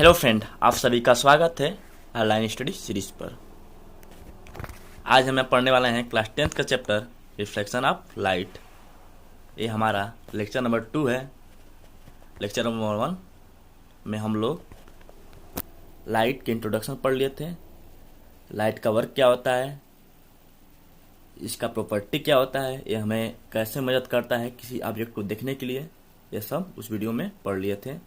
Hello friend, आप सभी का स्वागत है ऑनलाइन स्टडी सीरीज पर। आज हमें पढ़ने वाले हैं क्लास 10th का चैप्टर रिफ्लेक्शन ऑफ लाइट। ये हमारा लेक्चर नंबर 2 है। लेक्चर नंबर 1 में हम लोग लाइट के इंट्रोडक्शन पढ़ लिए थे। लाइट का वर्क क्या होता है, इसका प्रॉपर्टी क्या होता है, ये हमें कैसे मदद करता है किसी ऑब्जेक्ट को देखने के लिए, ये सब उस वीडियो में पढ़ लिए थे।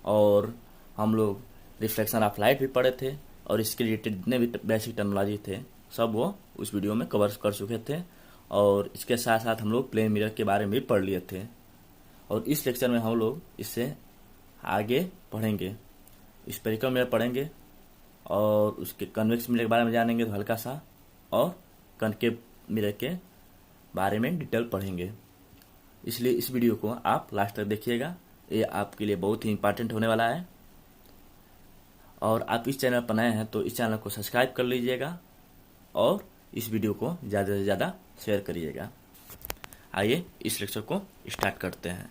और हम लोग रिफ्लेक्शन ऑफ लाइट भी पढ़े थे और इसके रिलेटेड जितने भी बेसिक टर्मिनोलॉजी थे सब वो उस वीडियो में कवर कर चुके थे। और इसके साथ साथ हम लोग प्लेन मिरर के बारे में भी पढ़ लिए थे। और इस लेक्चर में हम लोग इससे आगे पढ़ेंगे, स्फेरिकल मिरर पढ़ेंगे और उसके कन्वेक्स मिरर के बारे में जानेंगे तो हल्का सा, और कनकेव मिरर के बारे में डिटेल पढ़ेंगे। इसलिए इस वीडियो को आप लास्ट तक देखिएगा, ये आपके लिए बहुत ही इंपॉर्टेंट होने वाला है। और आप इस चैनल पर नए हैं तो इस चैनल को सब्सक्राइब कर लीजिएगा और इस वीडियो को ज़्यादा से ज़्यादा शेयर करिएगा। आइए इस लेक्चर को स्टार्ट करते हैं।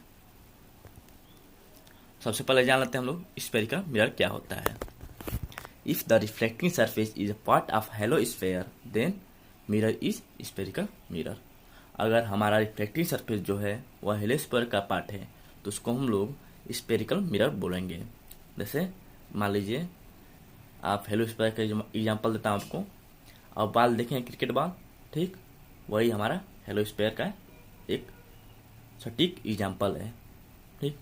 सबसे पहले जान लेते हैं हम लोग स्फेरिकल मिरर क्या होता है। If the reflecting surface is a part of hollow sphere then mirror is spherical mirror. अगर हमारा रिफ्लेक्टिंग सरफेस जो है वह हेलो स्फेयर का पार्ट है तो उसको हम लोग स्फेरिकल मिरर बोलेंगे। जैसे मान लीजिए आप हेलो स्फेयर का एग्जाम्पल देता हूँ आपको। अब बॉल देखें, क्रिकेट बॉल, ठीक वही हमारा हेलो स्फेयर का एक सटीक एग्जाम्पल है। ठीक,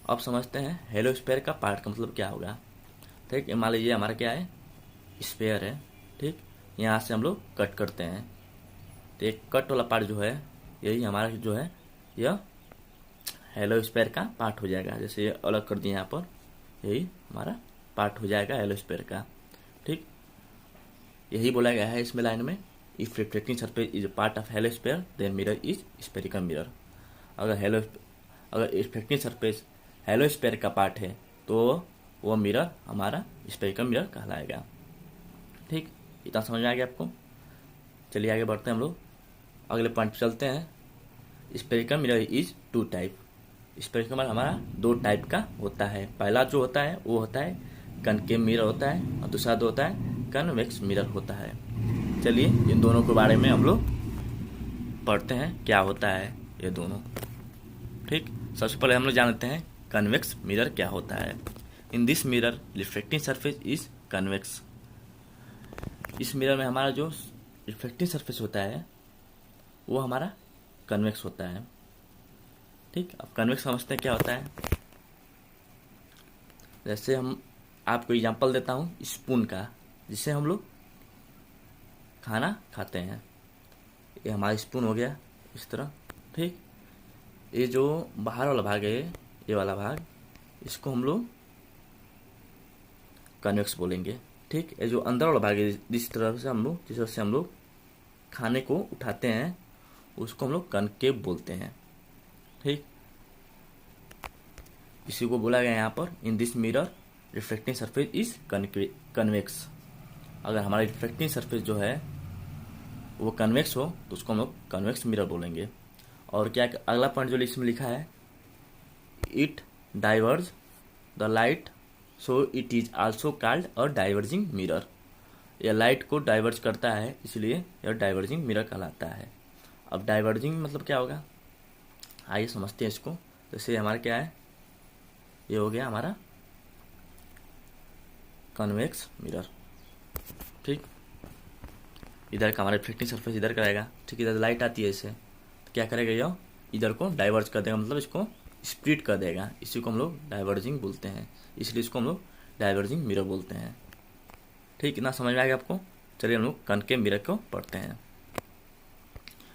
अब समझते हैं हेलो स्फेयर का पार्ट का मतलब क्या होगा। ठीक, मान लीजिए हमारा क्या है, स्फेयर है। ठीक, यहाँ से हम लोग कट करते हैं तो एक कट वाला पार्ट जो है यही हमारा जो है यह हेलो स्फेयर का पार्ट हो जाएगा। जैसे ये अलग कर दिए यहाँ पर, यही हमारा पार्ट हो जाएगा हेलो स्फेयर का। ठीक, यही बोला गया है इसमें लाइन में, if reflecting surface is part of hollow sphere then mirror is spherical mirror. अगर रिफ्लेक्टिंग सरफेस हेलो स्फेयर का पार्ट है तो वो मिरर हमारा स्फेरिकल मिरर कहलाएगा। ठीक, इतना समझ में आ गया आपको। चलिए आगे बढ़ते हैं हम लोग, अगले पॉइंट पर चलते हैं। Spherical mirror is 2 type. Spherical mirror हमारा 2 टाइप का होता है। पहला जो होता है वो होता है कनकेव मिरर होता है और दूसरा जो होता है कन्वेक्स मिरर होता है। चलिए इन दोनों के बारे में हम लोग पढ़ते हैं क्या होता है ये दोनों। ठीक, सबसे पहले हम लोग जानते हैं कन्वेक्स मिरर क्या होता है। In this mirror reflecting surface is convex. इस मिरर में हमारा जो रिफ्लेक्टिंग सरफेस होता है वो हमारा कन्वेक्स होता है। ठीक, अब कन्वेक्स समझते हैं क्या होता है। जैसे हम आपको एग्जांपल देता हूँ स्पून का, जिससे हम लोग खाना खाते हैं। ये हमारा स्पून हो गया इस तरह। ठीक, ये जो बाहर वाला भाग है, ये वाला भाग, इसको हम लोग कन्वेक्स बोलेंगे। ठीक, ये जो अंदर वाला भाग है जिस तरह से हम लोग खाने को उठाते हैं उसको हम लोग कनकेव बोलते हैं। ठीक, इसी को बोला गया यहाँ पर, in this mirror reflecting surface is convex. अगर हमारा रिफ्लेक्टिंग सरफेस जो है वो कन्वेक्स हो तो उसको हम लोग कन्वेक्स मिरर बोलेंगे। और क्या अगला पॉइंट जो इसमें लिखा है, it diverge the light so it is also called a diverging mirror. यह लाइट को डाइवर्ज करता है इसलिए यह डाइवर्जिंग मिरर कहलाता है। अब डाइवर्जिंग मतलब क्या होगा, आइए समझते हैं इसको। जैसे हमारा क्या है, ये हो गया हमारा कन्वेक्स मिरर। ठीक, इधर का हमारा रिफ्लेक्टिंग सरफेस इधर का रहेगा। ठीक, इधर लाइट आती है इसे तो क्या करेगा, यह इधर को डाइवर्ज कर देगा, मतलब इसको स्प्लिट कर देगा। इसी को हम लोग डाइवर्जिंग बोलते हैं, इसलिए इसको हम लोग डाइवर्जिंग मिरर बोलते हैं। ठीक, इतना समझ में आ गया आपको। चलिए हम लोग कनकेव मिरर को पढ़ते हैं।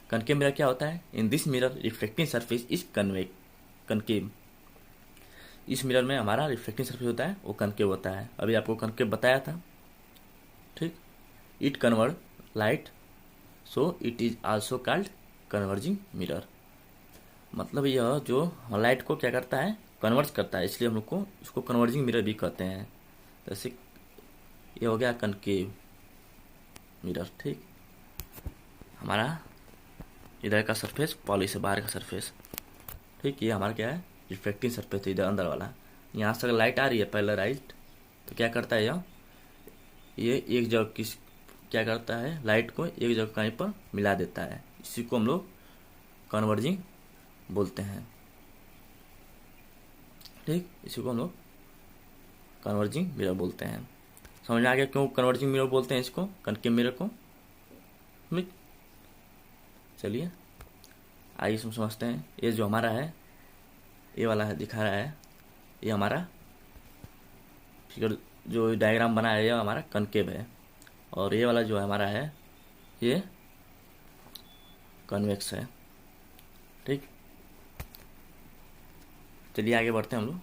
कनकेव मिरर क्या होता है। In this mirror reflecting surface is concave. इस मिरर में हमारा रिफ्लेक्टिंग सरफेस होता है वो कनकेव होता है। अभी आपको कनकेव बताया था। ठीक, it convert light so it is also called converging mirror. मतलब यह जो लाइट को क्या करता है, कन्वर्ट करता है, इसलिए हम लोग को इसको कन्वर्जिंग मिरर भी कहते हैं। जैसे ये हो गया कनकेव मिरर। ठीक, हमारा इधर का सरफेस पॉलिश है, बाहर का सरफेस। ठीक, ये हमारा क्या है, रिफ्लेक्टिंग सरफेस इधर अंदर वाला। यहाँ से लाइट आ रही है पहले राइट, तो क्या करता है ये एक जगह किस क्या करता है, लाइट को एक जगह कहीं पर मिला देता है। इसी को हम लोग कन्वर्जिंग बोलते हैं। ठीक, इसी को हम लोग कन्वर्जिंग मिरर बोलते हैं। समझ में आ गया क्यों कन्वर्जिंग मिरर बोलते हैं इसको, कनकेव मिरर को। चलिए आइए समझते हैं। ये जो हमारा है, ये वाला है दिखा रहा है, ये हमारा फिगर जो डायग्राम बना है ये हमारा कनकेव है, और ये वाला जो हमारा है ये कन्वेक्स है। ठीक, चलिए आगे बढ़ते हैं हम लोग।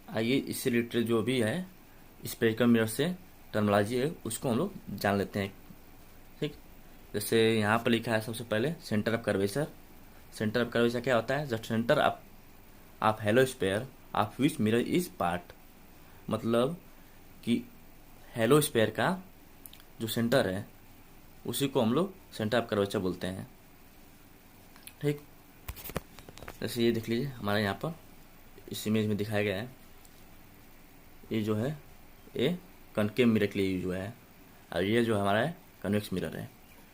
आइए इससे रिलेटेड जो भी है स्पेरिकल मिरर से टर्मिनोलॉजी है उसको हम लोग जान लेते हैं। ठीक, जैसे यहाँ पर लिखा है सबसे पहले centre of curvature. Centre of curvature क्या होता है? The centre of hello sphere of which mirror is part. मतलब कि हेलो स्फीयर का जो सेंटर है उसी को हम लोग सेंटर ऑफ कर्वेचर बोलते हैं। ठीक, जैसे ये देख लीजिए हमारे यहाँ पर इस इमेज में दिखाया गया है, ये जो है ये कनकेव मिरर के लिए यूज हुआ है, और ये जो हमारा है कन्वेक्स मिरर है।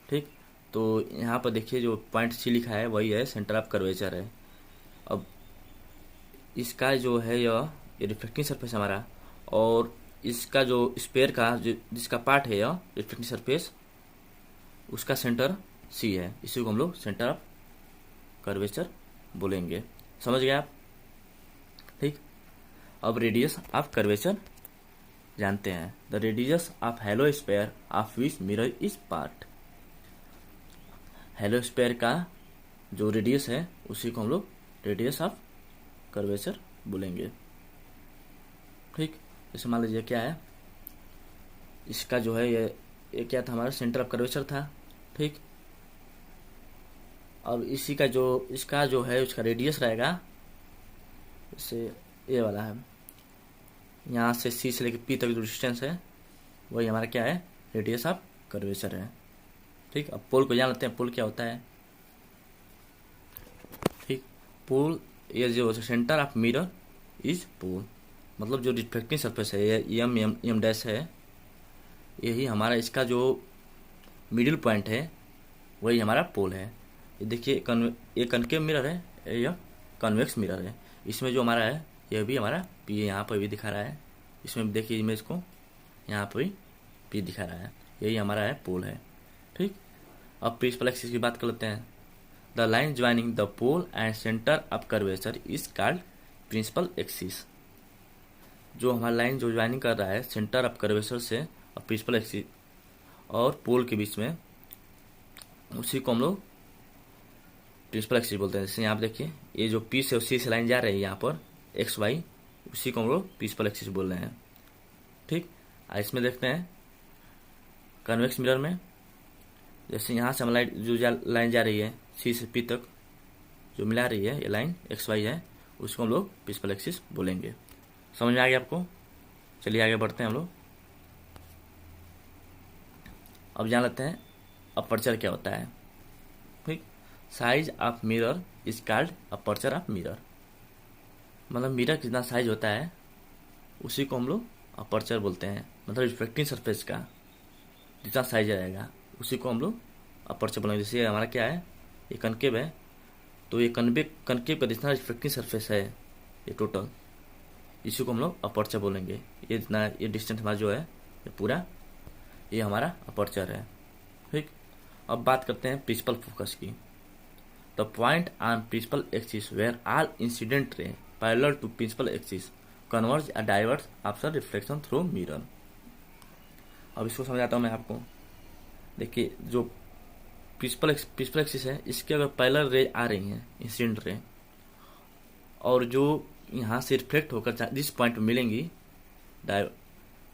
ठीक, तो यहाँ पर देखिए जो पॉइंट सी लिखा है वही है सेंटर ऑफ कर्वेचर है। अब इसका जो है ये रिफ्लेक्टिंग सरफेस हमारा, और इसका जो स्फीयर का जो जिसका पार्ट है यह रिफ्लेक्टिंग सरफेस उसका सेंटर सी है। इसी को हम लोग सेंटर ऑफ कर्वेचर बोलेंगे। समझ गए आप? ठीक, अब रेडियस ऑफ कर्वेचर जानते हैं। The radius of hello sphere of which mirror is part. Hello sphere का जो रेडियस है उसी को हम लोग रेडियस ऑफ कर्वेचर बोलेंगे। ठीक, जैसे मान लीजिए क्या है, इसका जो है ये क्या था, हमारा सेंटर ऑफ कर्वेचर था। ठीक, अब इसका जो है उसका रेडियस रहेगा, जैसे ये वाला है, यहाँ से सी से लेकर पी तक जो डिस्टेंस है वही हमारा क्या है, रेडियस ऑफ कर्वेचर है। ठीक, अब पोल को जान लेते हैं, पोल क्या होता है। ठीक, पोल ये जो centre of mirror is pole, मतलब जो रिफ्लेक्टिंग सरफेस है ये एम डैश है, यही हमारा इसका जो मिडिल पॉइंट है वही हमारा पोल है। ये देखिए ये कनकेव मिरर है, यह कन्वेक्स मिरर है। इसमें जो हमारा है यह भी हमारा पी यहाँ पर भी दिखा रहा है, इसमें देखिए इमेज को यहाँ पर भी पी दिखा रहा है, यही हमारा है पोल है। ठीक, अब प्रिंसिपल एक्सिस की बात कर लेते हैं। The line joining the pole and centre of curvature is called principal axis. जो हमारा लाइन जो ज्वाइनिंग कर रहा है सेंटर ऑफ कर्वेचर से और प्रिंसिपल एक्सिस और पोल के बीच में, उसी को हम लोग प्रिंसिपल एक्सिस बोलते हैं। जैसे यहाँ पर देखिए ये जो पी से सी से लाइन जा रही है यहाँ पर एक्स वाई, उसी को हम लोग प्रिंसिपल एक्सिस बोल रहे हैं। ठीक, इसमें देखते हैं कन्वेक्स मिरर में, जैसे यहाँ से हम लाइन जा रही है सी से पी तक जो मिला रही है ये लाइन एक्स वाई है, उसको हम लोग प्रिंसिपल एक्सिस बोलेंगे। समझ में आ गया आपको? चलिए आगे बढ़ते हैं हम लोग। अब जान लेते हैं अपर्चर क्या होता है। ठीक, size of mirror is called aperture of mirror. मतलब मिरर कितना साइज होता है उसी को हम लोग अपर्चर बोलते हैं। मतलब रिफ्लेक्टिंग सरफेस का जितना साइज रहेगा उसी को हम लोग अपर्चर बोलेंगे। जैसे हमारा क्या है, ये कनकेव है, तो ये कनकेव का जितना रिफ्लेक्टिंग सरफेस है ये टोटल, इसी को हम लोग अपर्चर बोलेंगे। ये जितना ये डिस्टेंस हमारा जो है ये पूरा ये हमारा अपर्चर है। ठीक, अब बात करते हैं प्रिंसिपल फोकस की। The point on principal axis where all incident ray parallel to principal axis converge या diverge after reflection through mirror. अब इसको समझाता हूँ मैं आपको। देखिए जो प्रिंसिपल एक्सिस है इसके अगर पैरेलल रे आ रही हैं इंसिडेंट रे, और जो यहाँ से रिफ्लेक्ट होकर जिस पॉइंट में मिलेंगी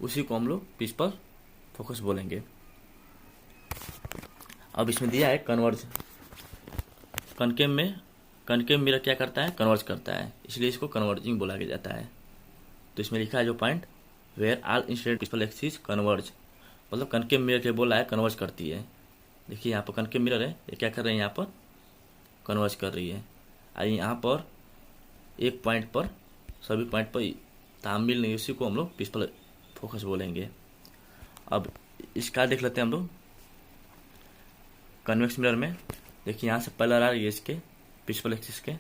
उसी को हम लोग प्रिंसिपल फोकस बोलेंगे। अब इसमें दिया है कन्वर्ज। कनकेव मिरर क्या करता है, कन्वर्ज करता है, इसलिए इसको कन्वर्जिंग बोला जाता है। तो इसमें लिखा है जो point where all incident principal axis converge, मतलब कनकेव मिरर के बोला है कन्वर्ज करती है। देखिए यहाँ पर कनकेव मिरर है, ये क्या कर रहे हैं, यहाँ पर कन्वर्ज कर रही है। और यहाँ पर एक पॉइंट पर सभी पॉइंट पर तामिल नहीं, उसी को हम लोग प्रिंसिपल फोकस बोलेंगे। अब इसका देख लेते हैं हम लोग कन्वेक्स मिरर में। देखिए यहाँ से पैरेलल आ रही है इसके प्रिंसिपल एक्सिस के,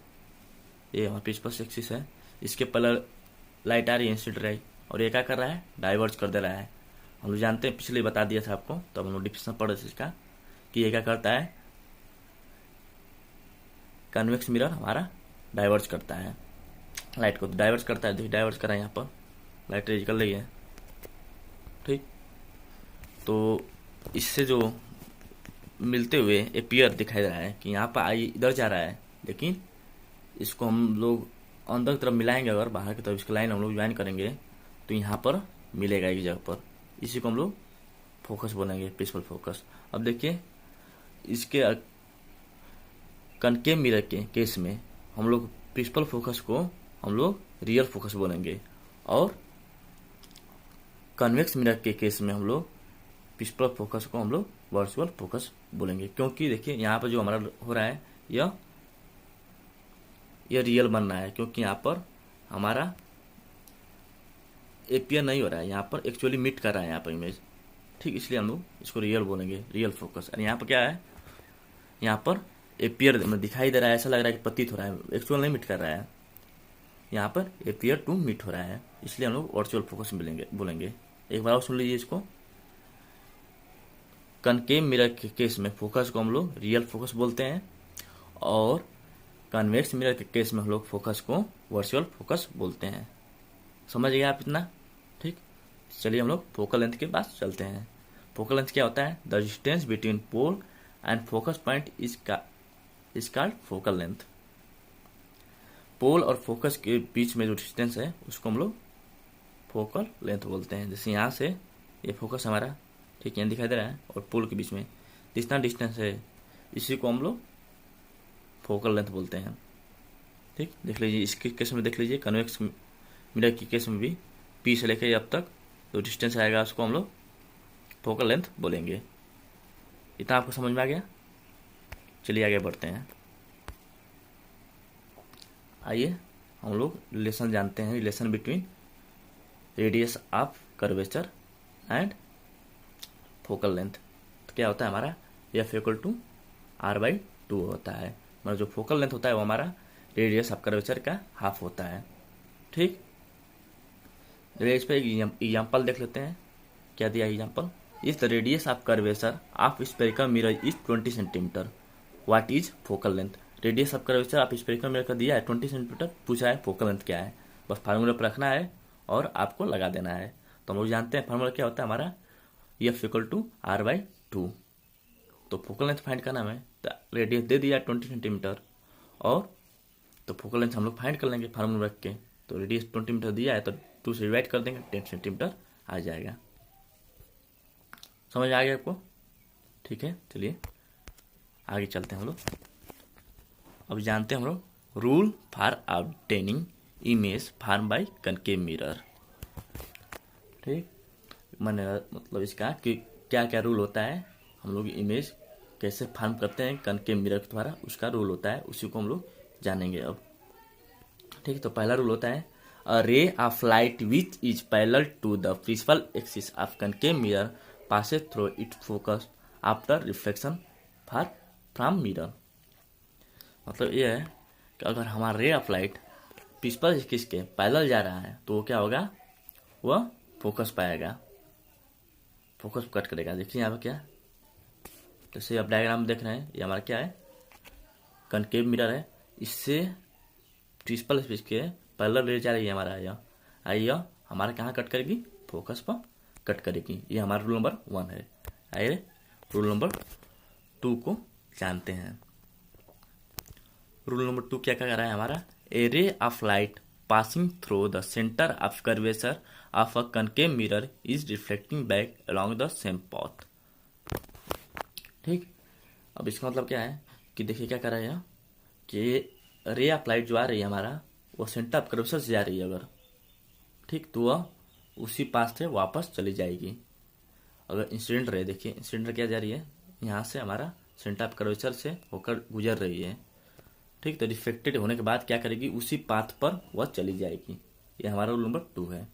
ये हमारा प्रिंसिपल एक्सिस है, इसके पैरेलल लाइट आ रही है इंसिडेंट रे, और ये क्या कर रहा है, डाइवर्ज कर दे रहा है। हम लोग जानते हैं, पिछले बता दिया था आपको, तो हम लोग डिफिनेशन पढ़ रहे थे इसका कि ये क्या करता है, कन्वेक्स मिरर हमारा डाइवर्ज करता है लाइट को, डाइवर्ज करता है। देखिए डाइवर्ज कर रहा है, यहाँ पर लाइट रेज कर रही है, ठीक। तो इससे जो मिलते हुए एपियर दिखाई दे रहा है कि यहाँ पर आई इधर जा रहा है, लेकिन इसको हम लोग अंदर की तरफ मिलाएंगे, अगर बाहर की तरफ इसकी लाइन हम लोग ज्वाइन करेंगे तो यहाँ पर मिलेगा एक जगह पर, इसी को हम लोग फोकस बोलेंगे, प्रिंसिपल फोकस। अब देखिए इसके कनकेव मिरर के केस में हम लोग प्रिंसिपल फोकस को हम लोग रियल फोकस बोलेंगे, और कन्वेक्स मिरर के केस में हम लोग प्रिंसिपल फोकस को हम लोग वर्चुअल फोकस बोलेंगे। क्योंकि देखिए यहाँ पर जो हमारा हो रहा है यह रियल बन रहा है, क्योंकि यहाँ पर हमारा एपियर नहीं हो रहा है, यहाँ पर एक्चुअली मीट कर रहा है यहाँ पर इमेज, ठीक। इसलिए हम लोग इसको रियल बोलेंगे, रियल फोकस। और यहाँ पर क्या है, यहाँ पर एपियर दिखाई दे रहा है, ऐसा लग रहा है कि प्रतीत हो रहा है, एक्चुअल नहीं मीट कर रहा है, यहाँ पर एपियर टू मीट हो रहा है, इसलिए हम लोग वर्चुअल फोकस बोलेंगे। एक बार और सुन लीजिए इसको, कनकेव मिरर के केस में फोकस को हम लोग रियल फोकस बोलते हैं, और कन्वेक्स मिरर के केस में हम लोग फोकस को वर्चुअल फोकस बोलते हैं। समझ गए आप इतना, ठीक। चलिए हम लोग फोकल लेंथ के पास चलते हैं। फोकल लेंथ क्या होता है, the distance between pole and focus point is called focal length. Pole और फोकस के बीच में जो डिस्टेंस है उसको हम लोग फोकल लेंथ बोलते हैं। जैसे यहाँ से ये फोकस हमारा, ठीक, यहाँ दिखाई दे रहा है, और पोल के बीच में जितना डिस्टेंस है इसी को हम लोग फोकल लेंथ बोलते हैं, ठीक। देख लीजिए इसके केस में, देख लीजिए कन्वेक्स मिरर के केस में भी पी से लेकर अब तक जो डिस्टेंस आएगा उसको हम लोग फोकल लेंथ बोलेंगे। इतना आपको समझ में आ गया। चलिए आगे बढ़ते हैं। आइए हम लोग रिलेशन जानते हैं, relation between radius of curvature and focal length. तो क्या होता है हमारा, एफ इक्वल टू r/2 होता है, मतलब जो फोकल लेंथ होता है वो हमारा रेडियस ऑफ कर्वेचर का हाफ होता है, ठीक। इस पर एग्जाम्पल देख लेते हैं, क्या दिया example, if the radius of curvature of spherical mirror is 20 centimetre, what is focal length. Radius of curvature of spherical mirror का दिया है 20 सेंटीमीटर, पूछा है फोकल लेंथ क्या है, बस फार्मूला पर रखना है और आपको लगा देना है। तो हम लोग जानते हैं फार्मूला क्या होता है हमारा, एफ इक्वल टू r/2। तो फोकल लेंथ फाइंड करना है, तो रेडियस दे दिया 20 सेंटीमीटर, और तो फोकल लेंथ हम लोग फाइंड कर लेंगे फार्मूला रख के। तो रेडियस 20 मीटर दिया है तो 2 से डिवाइड कर देंगे, 10 सेंटीमीटर आ जाएगा। समझ आ गया आपको, ठीक है। चलिए आगे चलते हैं हम लोग। अब जानते हैं हम लोग rule for obtaining image form by concave mirror, ठीक। मतलब इसका कि क्या क्या रूल होता है, हम लोग इमेज कैसे फॉर्म करते हैं कनकेव मिरर के द्वारा, उसका रूल होता है, उसी को हम लोग जानेंगे अब, ठीक। तो पहला रूल होता है, a ray of light which is parallel to the principal axis of concave mirror passes through it focus after reflection from mirror. मतलब ये है कि अगर हमारा ray of light principal axis के पैरेलल जा रहा है तो वो क्या होगा, वह फोकस पाएगा, फोकस कट करेगा। देखिए यहाँ पर क्या, जैसे आप डायग्राम देख रहे हैं, ये हमारा क्या है, कनकेव मिरर है, इससे प्रिंसिपल एक्सिस के पैरेलल रे जा रही है हमारा, यह हमारा कहाँ कट करेगी, फोकस पर कट करेगी। ये हमारा रूल नंबर 1 है। आइए रूल नंबर 2 को जानते हैं। रूल नंबर 2 क्या क्या कर रहा है हमारा, a ray of light passing through the centre of curvature of a concave mirror is reflecting back along the same path, ठीक। अब इसका मतलब क्या है कि देखिए क्या कर रहा है कि रे ऑफ लाइट जो आ रही है हमारा, वो सेंटर ऑफ कर्वेचर से जा रही है अगर, ठीक, तो वह उसी पास से वापस चली जाएगी। अगर इंसिडेंट रे, देखिए इंसिडेंट क्या जा रही है, यहाँ से हमारा सेंटर ऑफ कर्वेचर से होकर गुजर रही है, ठीक। तो रिफ्लेक्टेड होने के बाद क्या करेगी, उसी पाथ पर वह चली जाएगी, ये हमारा रूल नंबर 2 है।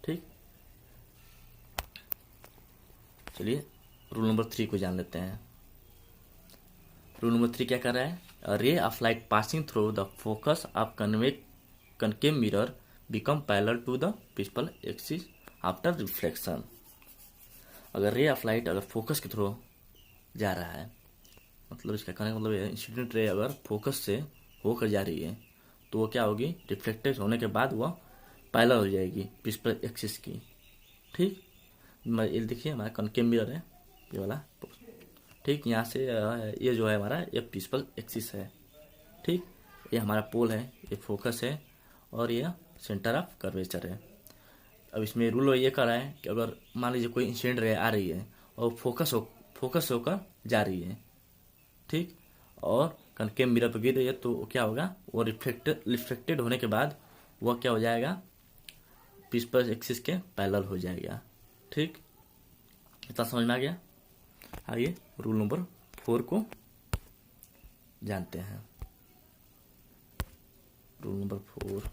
ठीक, चलिए रूल नंबर 3 को जान लेते हैं। रूल नंबर 3 क्या कर रहा है? A ray of light passing through the focus of concave mirror become parallel to the principal axis after reflection. अगर रे ऑफ लाइट अगर फोकस के थ्रू जा रहा है, मतलब इसका कहने का मतलब इंसिडेंट रे अगर फोकस से होकर जा रही है तो वो क्या होगी? रिफ्लेक्टेड होने के बाद वह पैरेलल हो जाएगी प्रिंसिपल एक्सिस की। ठीक, ये देखिए हमारा कनकेव मिरर है ये वाला। ठीक, यहाँ से ये जो है हमारा ये प्रिंसिपल एक्सिस है। ठीक, ये हमारा पोल है, ये फोकस है और ये सेंटर ऑफ कर्वेचर है। अब इसमें रूल ये कर रहा है कि अगर मान लीजिए कोई इंसिडेंट रे आ रही है और फोकस होकर जा रही है, ठीक, और कनकेव मिरर पर गिर रही है तो क्या होगा? वो रिफ्लेक्टेड होने के बाद वह क्या हो जाएगा? प्रिंसिपल एक्सिस के पैरेलल हो जाएगा। ठीक, इतना समझ में आ गया? आइए रूल नंबर 4 को जानते हैं। रूल नंबर 4,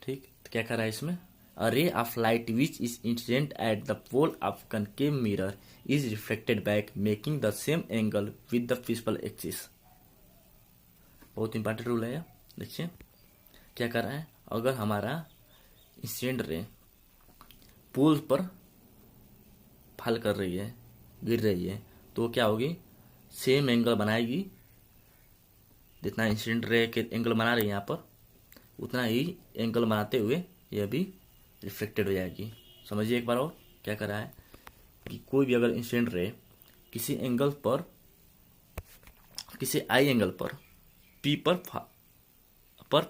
ठीक, तो क्या कर रहा है इसमें? A ray of light which is incident at the pole of concave mirror is reflected back making the same angle with the principal axis. बहुत इंपॉर्टेंट रूल है ये। देखिए क्या कर रहा है? अगर हमारा इंसिडेंट रे पोल पर फॉल कर रही है, गिर रही है, तो क्या होगी? सेम एंगल बनाएगी। जितना इंसिडेंट रे के एंगल बना रही है यहाँ पर, उतना ही एंगल बनाते हुए यह भी रिफ्लेक्टेड हो जाएगी। समझिए एक बार और क्या कर रहा है कि कोई भी अगर इंसिडेंट रे किसी एंगल पर, किसी आई एंगल पर पी पर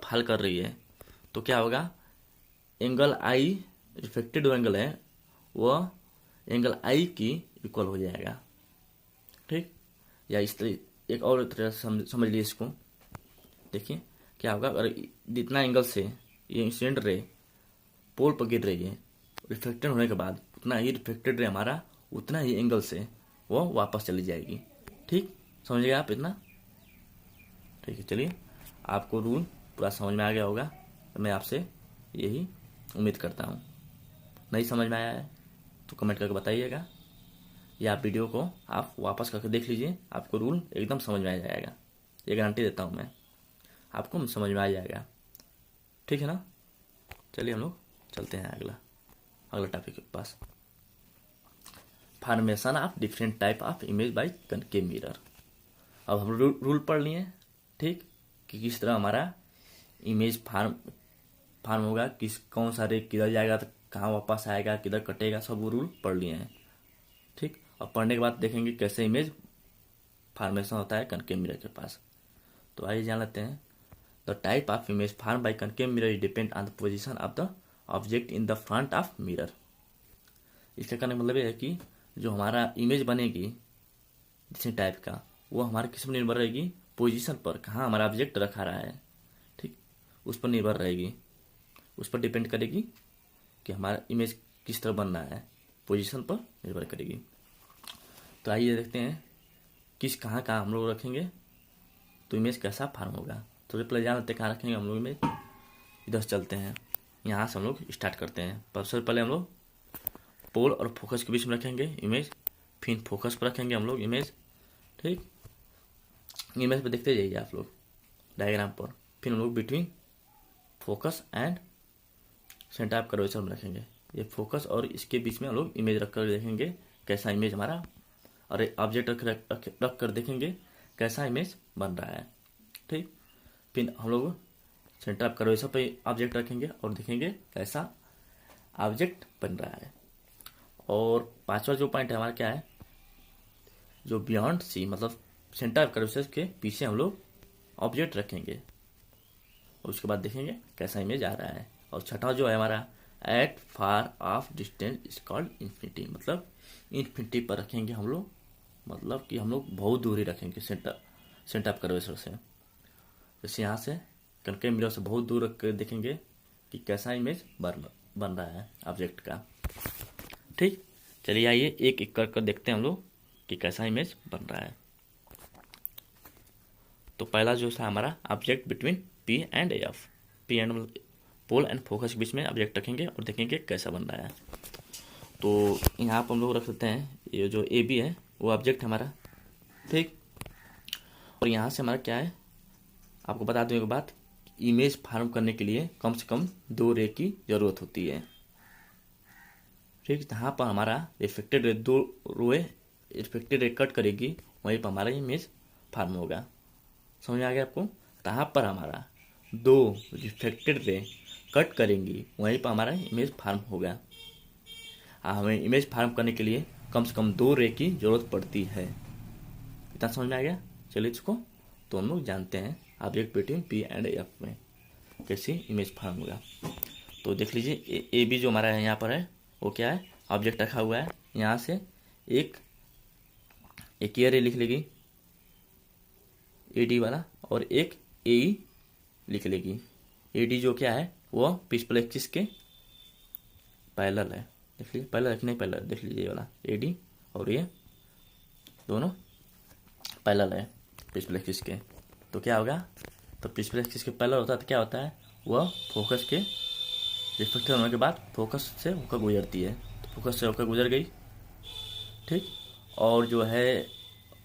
फॉल कर रही है तो क्या होगा? एंगल आई, रिफ्लेक्टेड एंगल है वह एंगल आई की इक्वल हो जाएगा। ठीक, या इस तरह एक और तरह समझ लीजिए इसको। देखिए क्या होगा? अगर जितना एंगल से ये इंसिडेंट रे पोल पर गिर रही है, रिफ्लेक्टेड होने के बाद उतना ही रिफ्लेक्टेड रे हमारा उतना ही एंगल से वो वापस चली जाएगी। ठीक, समझिए आप इतना? ठीक है, चलिए आपको रूल पूरा समझ में आ गया होगा, तो मैं आपसे यही उम्मीद करता हूँ। नहीं समझ में आया है तो कमेंट करके बताइएगा, या आप वीडियो को आप वापस करके देख लीजिए, आपको रूल एकदम समझ में आ जाएगा। ये गारंटी देता हूँ मैं, आपको समझ में आ जाएगा। ठीक है ना? चलिए हम लोग चलते हैं अगला टॉपिक के पास। Formation of different type of image by concave mirror. अब हम रूल पढ़ लिए, ठीक, कि किस तरह हमारा इमेज फार्म होगा, कौन सा रे किधर जाएगा तो कहाँ वापस आएगा, किधर कटेगा, सब वो रूल पढ़ लिए हैं। ठीक, और पढ़ने के बाद देखेंगे कैसे इमेज फॉर्मेशन होता है कनकेव मिरर के पास। तो आइए जान लेते हैं। The type of image form by concave mirror is depend on the position of the object in the front of mirror. इसका कहने का मतलब ये है कि जो हमारा इमेज बनेगी जिस टाइप का, वो हमारे किस पर निर्भर रहेगी? पोजीशन पर, कहाँ हमारा ऑब्जेक्ट रखा रहा है, ठीक, उस पर निर्भर रहेगी। उस पर डिपेंड करेगी कि हमारा इमेज किस तरह बन रहा है, पोजीशन पर निर्भर करेगी। तो आइए देखते हैं कहाँ हम लोग रखेंगे तो इमेज कैसा फॉर्म होगा। तो पहले जान लेते हैं कहाँ रखेंगे हम लोग इमेज। इधर चलते हैं, यहाँ से हम लोग स्टार्ट करते हैं। सबसे पहले हम लोग पोल और फोकस के बीच में रखेंगे इमेज, फिर फोकस पर रखेंगे हम लोग इमेज। ठीक, इमेज पे देखते जाइए आप लोग डायग्राम पर। फिर हम लोग between focus and centre of curvature में रखेंगे। ये फोकस और इसके बीच में हम लोग इमेज रख कर देखेंगे कैसा इमेज हमारा, और ऑब्जेक्ट रख कर देखेंगे कैसा इमेज बन रहा है। ठीक, फिर हम लोग सेंटर ऑफ कर्वेचर पे ऑब्जेक्ट रखेंगे और देखेंगे कैसा ऑब्जेक्ट बन रहा है। और पांचवा जो पॉइंट है हमारा क्या है, जो बियॉन्ड सी, मतलब सेंटर ऑफ कर्वेचर के पीछे हम लोग ऑब्जेक्ट रखेंगे और उसके बाद देखेंगे कैसा इमेज आ रहा है। और छठा जो है हमारा at far of distance is called infinity, मतलब इन्फिनिटी पर रखेंगे हम लोग, मतलब कि हम लोग बहुत दूरी रखेंगे सेंटर ऑफ कर्वेचर से। जैसे यहाँ से कनकेव मिरर से बहुत दूर रख कर देखेंगे कि कैसा इमेज बन रहा है ऑब्जेक्ट का। ठीक, चलिए आइए एक एक कर देखते हैं हम लोग कि कैसा इमेज बन रहा है। तो पहला जो था हमारा object between P and F, P and pole and focus के बीच में ऑब्जेक्ट रखेंगे और देखेंगे कैसा बन रहा है। तो यहाँ पर हम लोग रख सकते हैं ये जो ए बी है वो ऑब्जेक्ट हमारा, ठीक। और यहाँ से हमारा क्या है, आपको बता दूँ एक बात, इमेज फार्म करने के लिए कम से कम 2 रे की ज़रूरत होती है, ठीक। जहाँ पर हमारा रिफ्लेक्टेड रे 2 रोए रिफ्लेक्टेड रे कट करेगी वहीं पर हमारा इमेज फार्म होगा। समझ में आ गया आपको? जहाँ पर हमारा 2 रिफ्लेक्टेड रे कट करेंगी वहीं पर हमारा इमेज फार्म होगा। हमें इमेज फार्म करने के लिए कम से कम 2 रे की ज़रूरत पड़ती है। इतना समझ में आ गया? चलिए इसको तो हम लोग जानते हैं object between P and F में कैसे इमेज फार्म होगा। तो देख लीजिए ए बी जो हमारा यहाँ पर है वो क्या है, ऑब्जेक्ट रखा हुआ है। यहाँ से एक ये रे लिख लेगी ए डी वाला और एक ए ई लिख लेगी। ए डी जो क्या है वो प्रिंसिपल एक्सिस के पैरेलल है। देख लीजिए पैरेलल है कि नहीं पैरेलल, देख लीजिए ये वाला ए डी और ये दोनों पैरेलल है प्रिंसिपल एक्सिस के। तो क्या होगा, तो प्रिंसिपल एक्सिस के पैरेलल होता है तो क्या होता है, वह फोकस के रिफ्लेक्टेड होने के बाद फोकस से होकर गुजरती है। तो फोकस से होकर गुजर गई, ठीक। और जो है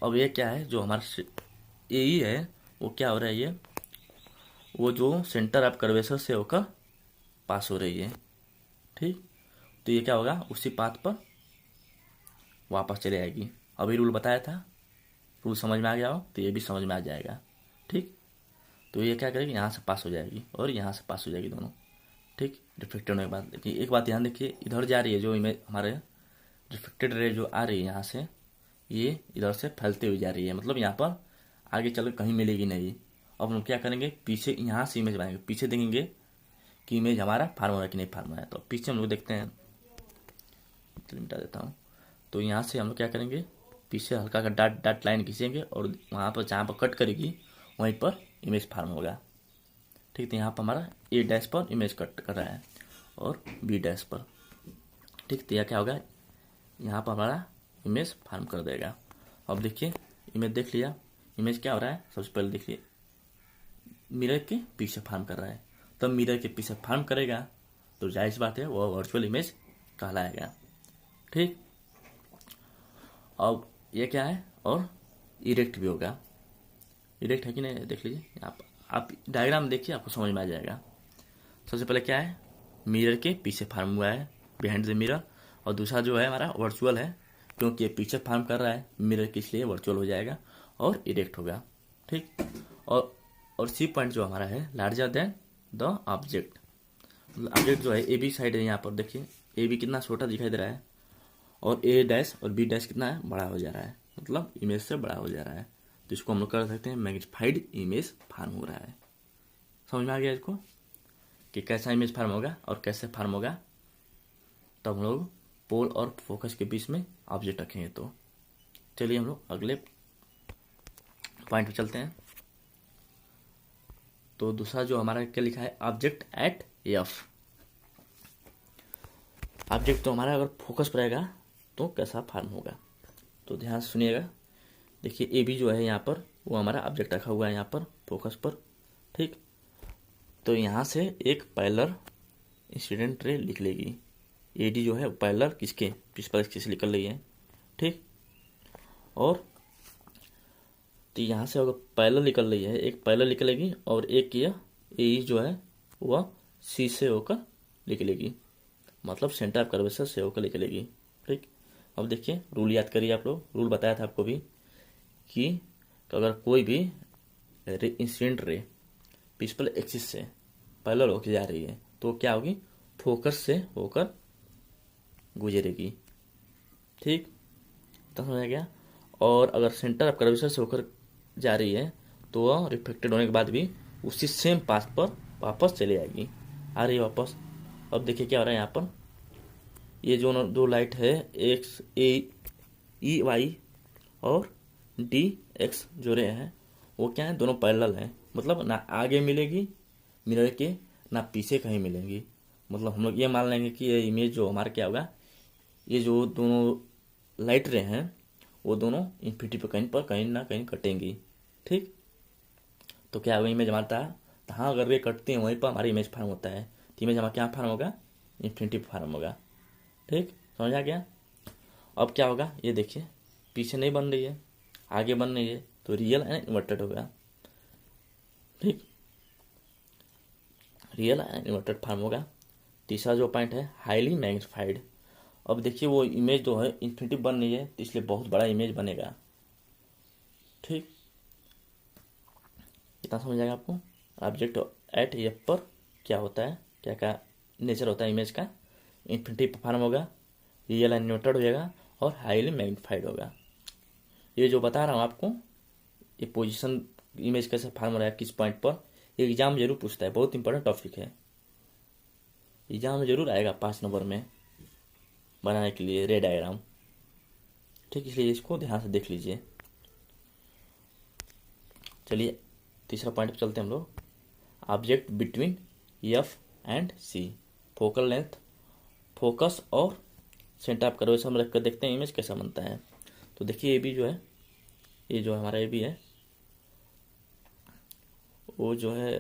अब ये क्या है, जो हमारा ए ई है वो क्या हो रहा है, ये वो जो सेंटर ऑफ कर्वेचर से होकर पास हो रही है, ठीक। तो ये क्या होगा, उसी पाथ पर वापस चले आएगी। अभी रूल बताया था, रूल समझ में आ गया हो तो ये भी समझ में आ जाएगा, ठीक। तो ये क्या करेगी, यहाँ से पास हो जाएगी और यहाँ से पास हो जाएगी दोनों, ठीक। रिफ्लेक्टेड होने के बाद देखिए एक बात ध्यान देखिए, इधर जा रही है जो इमेज हमारे रिफ्लेक्टेड रे जो आ रही है यहाँ से, ये इधर से फैलते हुए जा रही है, मतलब यहाँ पर आगे चल कहीं मिलेगी नहीं। अब हम लोग क्या करेंगे, पीछे यहाँ से इमेज बनाएंगे, पीछे देखेंगे कि इमेज हमारा फार्म हो रहा है कि नहीं फार्म हो रहा है। तो पीछे हम लोग देखते हैं, मिटा देता हूँ। तो यहाँ से हम लोग क्या करेंगे, पीछे हल्का का डॉट डॉट लाइन खींचेंगे और वहाँ पर जहाँ पर कट करेगी वहीं पर इमेज फार्म होगा, ठीक। तो यहाँ पर हमारा ए डैश पर इमेज कट कर रहा है और बी डैश पर, ठीक। तो यह क्या होगा, यहाँ पर हमारा इमेज फार्म कर देगा। अब देखिए इमेज देख लिया, इमेज क्या हो रहा है, सबसे पहले देखिए मिरर के पीछे फार्म कर रहा है। तब मिरर के पीछे फार्म करेगा तो जाहिर सी बात है वो वर्चुअल इमेज कहलाएगा, ठीक। अब ये क्या है, और इरेक्ट भी होगा, इरेक्ट है कि नहीं देख लीजिए आप डायग्राम देखिए आपको समझ में आ जाएगा। सबसे पहले क्या है, मिरर के पीछे फार्म हुआ है, बिहाइंड द मिरर। और दूसरा जो है हमारा वर्चुअल है, क्योंकि ये पीछे फार्म कर रहा है मिरर के, इसलिए वर्चुअल हो जाएगा और इरेक्ट होगा, ठीक। और सी पॉइंट जो हमारा है larger than the object, object जो है ए बी साइड है, यहाँ पर देखिए ए बी कितना छोटा दिखाई दे रहा है और ए डैश और बी डैश कितना है, बड़ा हो जा रहा है, मतलब इमेज से बड़ा हो जा रहा है। तो इसको हम लोग कर सकते हैं मैग्नीफाइड इमेज फार्म हो रहा है। समझ में आ गया इसको कि कैसा इमेज फार्म होगा और कैसे फार्म होगा। तब हम लोग पोल और फोकस के बीच में ऑब्जेक्ट रखेंगे। तो चलिए हम लोग अगले पॉइंट पे चलते हैं। तो दूसरा जो हमारा क्या लिखा है, ऑब्जेक्ट एट एफ। ऑब्जेक्ट तो हमारा अगर फोकस पर रहेगा तो कैसा फार्म होगा, तो ध्यान से सुनिएगा। देखिए ए बी जो है यहाँ पर वो हमारा ऑब्जेक्ट रखा हुआ है यहाँ पर फोकस पर, ठीक। तो यहाँ से एक पैरेलल इंसिडेंट रे लिख लेगी। ए डी जो है पैरेलल किसके, प्रिंसिपल एक्सिस से निकल रही है, ठीक। और तो यहाँ से अगर पैरेलल निकल रही है, एक पैरेलल निकलेगी और एक यह ए जो है वह सी से होकर निकलेगी, मतलब सेंटर ऑफ कर्वेचर से होकर निकलेगी, ठीक। अब देखिए रूल याद करिए आप लोग, रूल बताया था आपको भी कि अगर कोई भी इंसिडेंट रे प्रिंसिपल एक्सिस से पैरेलल होकर जा रही है तो क्या होगी, फोकस से होकर गुजरेगी, ठीक। तो समझ आ गया। और अगर सेंटर ऑफ कर्वेचर से होकर जा रही है तो वह रिफ्लेक्टेड होने के बाद भी उसी सेम पाथ पर वापस चले आएगी, आ रही है वापस। अब देखिए क्या हो रहा है यहाँ पर, ये जो दो लाइट है एक्स ए ई वाई और डी एक्स जो रे हैं वो क्या है, दोनों पैरेलल हैं, मतलब ना आगे मिलेगी मिरर के ना पीछे कहीं मिलेंगी। मतलब हम लोग ये मान लेंगे कि ये इमेज जो हमारा क्या होगा, ये जो दोनों लाइट रे हैं वो दोनों इन्फिनिटी पे कहीं ना कहीं कटेंगी, ठीक। तो क्या होगा इमेज हमारा, हाँ अगर रे कटती है वहीं पर हमारी इमेज फार्म होता है, तो इमेज हमारा क्या फार्म होगा, इन्फिनिटी फार्म होगा। ठीक, समझ आ गया। अब क्या होगा ये देखिए, पीछे नहीं बन रही है, आगे बन रही है, तो रियल एंड इन्वर्टेड होगा। ठीक, रियल एंड इन्वर्टेड फार्म होगा। तीसरा जो पॉइंट है हाईली मैग्नीफाइड। अब देखिए वो इमेज जो है इन्फिनिटी बन रही है, तो इसलिए बहुत बड़ा इमेज बनेगा। ठीक, इतना समझ आएगा आपको। ऑब्जेक्ट एट एफ पर क्या होता है, क्या क्या नेचर होता है इमेज का, इन्फिनिटी फॉर्म होगा, रियल एंड इन्वर्टेड हो जाएगा और हाईली मैग्नीफाइड होगा। ये जो बता रहा हूँ आपको, ये पोजीशन इमेज कैसे फॉर्म हो रहा है किस पॉइंट पर, ये एग्जाम जरूर पूछता है, बहुत इंपॉर्टेंट टॉपिक है, एग्जाम में जरूर आएगा 5 नंबर में बनाने के लिए रे डायग्राम। ठीक, इसलिए इसको ध्यान से देख लीजिए। चलिए तीसरा पॉइंट पर चलते हैं हम लोग। Object between F and C, focal length, focus और सेंटर ऑफ कर्वेचर में रखकर देखते हैं इमेज कैसा बनता है। तो देखिए ये भी जो है, ये जो हमारा ये भी है, वो जो है,